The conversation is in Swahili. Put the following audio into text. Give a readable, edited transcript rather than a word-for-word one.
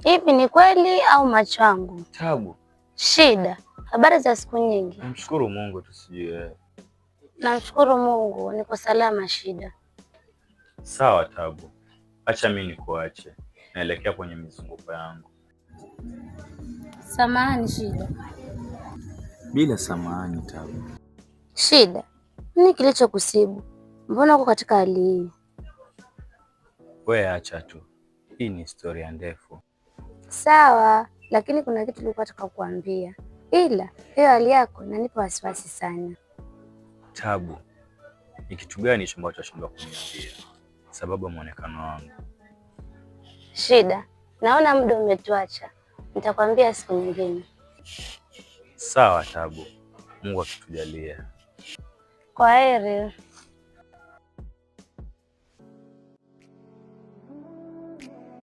Hivi ni kweli au macho yangu? Tabu. Shida. Habari za siku nyingi? Namshukuru Mungu tusijue. Namshukuru Mungu niko salama Shida. Sawa Tabu. Acha mimi nikuache. Naelekea kwenye mizunguko yangu. Samahani Shida. Bila samahani Tabu. Shida. Nini kilichokusibu? Mbona uko katika hali hii? Wewe acha tu. Hii ni historia ndefu. Sawa, lakini kuna kitu nilikuwa nataka kukuambia. Ila hiyo hali yako inanipa wasiwasi sana. Tabu. Ni kitu gani hicho ambacho unashindwa kuniambia? Sababu ya muonekano wangu. Shida. Naona muda umetuacha. Nitakwambia siku nyingine. Sawa Tabu. Mungu akitujalia. Kwaheri.